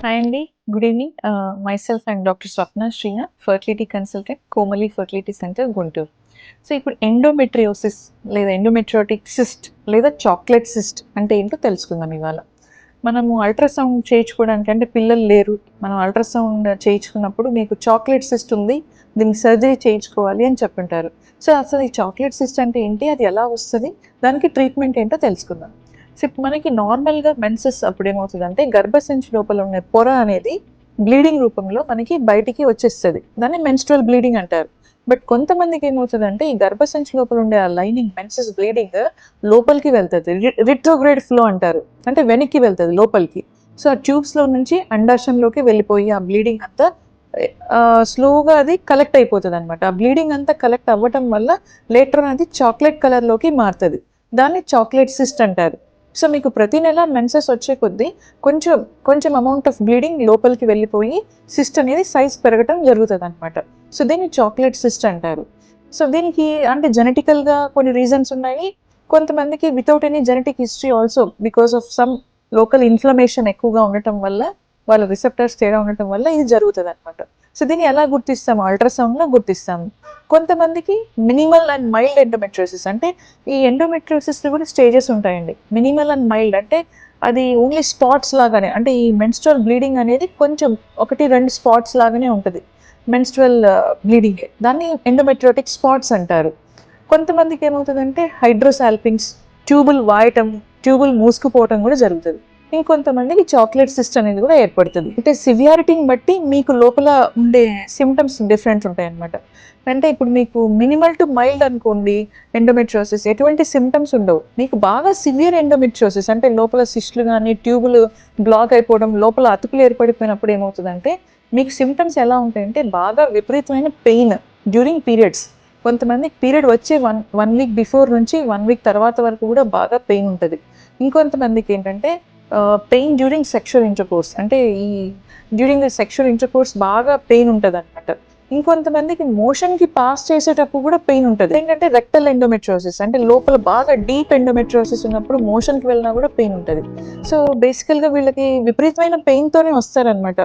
Hi అండి. Good evening. Myself and doctor Swapna Srinath, fertility consultant, Komali fertility centre, Guntur. So, ఇప్పుడు endometriosis లేదా endometriotic cyst లేదా chocolate cyst అంటే ఏంటో తెలుసుకుందాం ఇవాళ. మనము అల్ట్రాసౌండ్ చేయించుకోవడానికి అంటే పిల్లలు లేరు. మనం అల్ట్రాసౌండ్ చేయించుకున్నప్పుడు మీకు చాక్లెట్ సిస్ట్ ఉంది. దీనికి సర్జరీ చేయించుకోవాలి అని చెప్పుంటారు. సో, అసలు ఈ చాక్లెట్ సిస్ట్ అంటే ఏంటి? అది ఎలా వస్తది? దానికి ట్రీట్మెంట్ ఏంటో తెలుసుకుందాం. సో, ఇప్పుడు మనకి నార్మల్‌గా మెన్సెస్ అప్పుడు ఏమవుతదంటే గర్భసంచి లోపల ఉన్న పొర అనేది బ్లీడింగ్ రూపంలో మనకి బయటికి వచ్చేస్తది. దాన్ని మెన్‌స్ట్రువల్ బ్లీడింగ్ అంటారు. బట్ కొంతమందికి ఏమవుతదంటే ఈ గర్భసంచి లోపల ఉండే ఆ లైనింగ్ మెన్సెస్ బ్లీడింగ్ లోపలికి వెళ్తది. రిట్రోగ్రేడ్ ఫ్లో అంటారు. అంటే వెనక్కి వెళ్తది లోపలికి. సో, ఆ ట్యూబ్స్‌లో నుంచి అండాశయంలోకి వెళ్ళిపోయి ఆ బ్లీడింగ్ అంతా స్లోగా అది కలెక్ట్ అయిపోతదనమాట. ఆ బ్లీడింగ్ అంతా కలెక్ట్ అవ్వటం వల్ల లేటర్ అది చాక్లెట్ కలర్‌లోకి మారుతది. దాన్ని చాక్లెట్ సిస్ట్ అంటారు. సో, మీకు ప్రతి నెల మెన్సెస్ వచ్చే కొద్దీ కొంచెం, కొంచెం అమౌంట్ ఆఫ్ బ్లీడింగ్ లోపలికి వెళ్ళిపోయి సిస్ట్ అనేది సైజ్ పెరగటం జరుగుతదనమాట. సో, దీన్ని చాక్లెట్ సిస్ట్ అంటారు. సో, దీనికి అంటే జెనెటికల్‌గా కొన్ని రీజన్స్ ఉన్నాయి. కొంతమందికి without any genetic history also because of some local inflammation ఎక్కువగా ఉండటం వల్ల, వాళ్ళ రిసెప్టర్స్ తేడా ఉండటం వల్ల ఇది జరుగుతదనమాట. సో, దీన్ని ఎలా గుర్తిస్తాము? అల్ట్రాసౌండ్‌లో గుర్తిస్తాము. కొంతమందికి మినిమల్ అండ్ మైల్డ్ ఎండోమెట్రియోసిస్ అంటే ఈ ఎండోమెట్రియోసిస్‌లో కూడా స్టేజెస్ ఉంటాయండి. మినిమల్ అండ్ మైల్డ్ అంటే అది ఓన్లీ స్పాట్స్ లాగానే అంటే ఈ మెన్‌స్ట్రువల్ బ్లీడింగ్ అనేది కొంచెం 1, 2 స్పాట్స్ లాగానే ఉంటది. మెన్‌స్ట్రువల్ బ్లీడింగే. దాన్ని ఎండోమెట్రియోటిక్ స్పాట్స్ అంటారు. కొంతమందికి ఏమవుతదంటే హైడ్రోసాల్పింగ్స్, ట్యూబుల్ వాయటం, ట్యూబుల్ మూసుకుపోవటం కూడా జరుగుతది. ఇంకొంతమందికి చాక్లెట్ సిస్ట్ అనేది కూడా ఏర్పడుతది. అంటే సివియారిటీని బట్టి మీకు లోపల ఉండే సింప్టమ్స్ డిఫరెంట్ ఉంటాయన్నమాట. అంటే ఇప్పుడు మీకు మినిమల్ టు మైల్డ్ అనుకోండి ఎండోమెట్రియోసిస్ ఎటువంటి సింప్టమ్స్ ఉండవు. మీకు బాగా సివియర్ ఎండోమెట్రియోసిస్ అంటే లోపల సిస్టులు గానీ, ట్యూబులు బ్లాక్ అయిపోవడం, లోపల అతుకులు ఏర్పడిపోయినప్పుడు ఏమవుతదంటే మీకు సింప్టమ్స్ ఎలా ఉంటాయంటే బాగా విపరీతమైన పెయిన్ డ్యూరింగ్ పీరియడ్స్. కొంతమందికి పీరియడ్ వచ్చే 1 వీక్ బిఫోర్ నుంచి 1 వీక్ తర్వాత వరకు కూడా బాగా పెయిన్ ఉంటది. ఇంకొంతమందికి ఏంటంటే పెయిన్ డ్యూరింగ్ సెక్షువల్ ఇంటర్‌కోర్స్ అంటే ఈ డ్యూరింగ్ ద సెక్షువల్ ఇంటర్‌కోర్స్ బాగా పెయిన్ ఉంటదనమాట. ఇంకొంతమందికి మోషన్‌కి పాస్ చేసేటప్పుడు కూడా పెయిన్ ఉంటది. ఏంటంటే రెక్టల్ ఎండోమెట్రియోసిస్ అంటే లోపల బాగా డీప్ ఎండోమెట్రియోసిస్ ఉన్నప్పుడు మోషన్‌కి వెళ్ళినా కూడా పెయిన్ ఉంటది. సో, బేసికల్‌గా వీళ్ళకి విపరీతమైన పెయిన్‌తోనే వస్తారనమాట.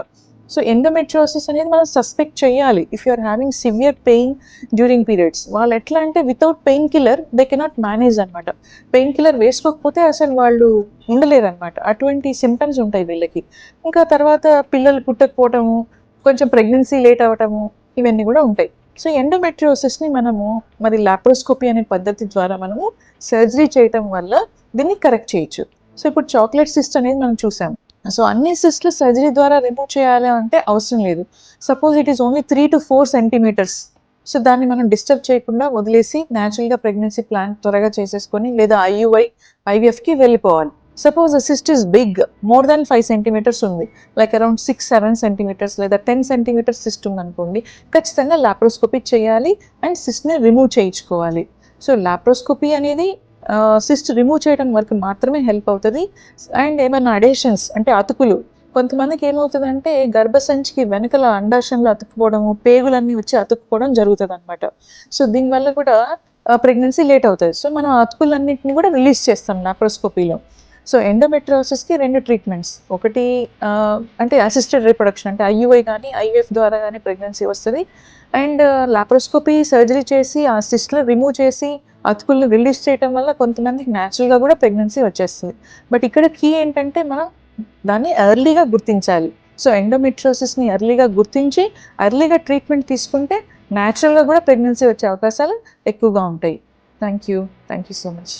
సో, ఎండోమెట్రియోసిస్ అనేది మనం సస్పెక్ట్ చేయాలి. If you are having severe pain during periods. వాళ్ళు ఎట్లా అంటే without pain killer they cannot manage అనమాట. పెయిన్ కిల్లర్ వేసుకోకపోతే అసలు వాళ్ళు ఉండలేరనమాట. అటువంటి సింప్టమ్స్ ఉంటాయి వీళ్ళకి. ఇంకా తర్వాత పిల్లలు పుట్టకపోవటము, కొంచెం ప్రెగ్నెన్సీ లేట్ అవ్వటము ఇవన్నీ కూడా ఉంటాయి. సో, ఎండోమెట్రియోసిస్‌ని మనము మరి లాప్రోస్కోపీ అనే పద్ధతి ద్వారా మనము సర్జరీ చేయటం వల్ల దీన్ని కరెక్ట్ చేయొచ్చు. సో, ఇప్పుడు చాక్లెట్ సిస్ట్ అనేది మనం చూసాం. సో, అన్ని సిస్ట్‌లు సర్జరీ ద్వారా రిమూవ్ చేయాలి అంటే అవసరం లేదు. Suppose it is only 3-4 centimetres. So, దాన్ని మనం డిస్టర్బ్ చేయకుండా వదిలేసి నేచురల్‌గా ప్రెగ్నెన్సీ ప్లాన్ త్వరగా చేసేసుకొని లేదా ఐవీఎఫ్‌కి వెళ్ళిపోవాలి. Suppose the cyst is big more than 5 centimetres ఉంది. లైక్ అరౌండ్ 6, 7 సెంటీమీటర్స్ లేదా 10 సెంటీమీటర్స్ సిస్ట్ ఉందనుకోండి. ఖచ్చితంగా లాప్రోస్కోపీ చేయాలి అండ్ సిస్ట్‌ని రిమూవ్ చేయించుకోవాలి. సో, లాప్రోస్కోపీ అనేది సిస్ట్ రిమూవ్ చేయడం వరకు మాత్రమే హెల్ప్ అవుతది. అండ్ ఏమన్నా అడేషన్స్ అంటే అతుకులు కొంతమందికి ఏమవుతదంటే గర్భసంచికి వెనకల అండాశయంలో అతుక్కుపోవడము, పేగులన్నీ వచ్చి అతుక్కుపోవడం జరుగుతదనమాట. సో, దీనివల్ల కూడా ప్రెగ్నెన్సీ లేట్ అవుతది. సో, మనం ఆ అతుకులన్నిటిని కూడా రిలీజ్ చేస్తాం లాప్రోస్కోపీలో. So, ఎండోమెట్రియోసిస్‌కి 2 treatments. ఒకటి అంటే అసిస్టెడ్ రిప్రొడక్షన్ అంటే ఐయుఐ గానీ, ఐవీఎఫ్ ద్వారా గానీ ప్రెగ్నెన్సీ వస్తది. అండ్ లాప్రోస్కోపీ సర్జరీ చేసి ఆ సిస్ట్‌లు రిమూవ్ చేసి అతుకుల్ని రిలీజ్ చేయటం వల్ల కొంతమందికి నేచురల్‌గా కూడా ప్రెగ్నెన్సీ వచ్చేస్తది. బట్ ఇక్కడ కీ ఏంటంటే మనం దాన్ని ఎర్లీగా గుర్తించాలి. సో, ఎండోమెట్రియోసిస్‌ని ఎర్లీగా గుర్తించి, ఎర్లీగా ట్రీట్మెంట్ తీసుకుంటే నేచురల్‌గా కూడా ప్రెగ్నెన్సీ వచ్చే అవకాశాలు ఎక్కువగా ఉంటాయి. Thank you. Thank you so much.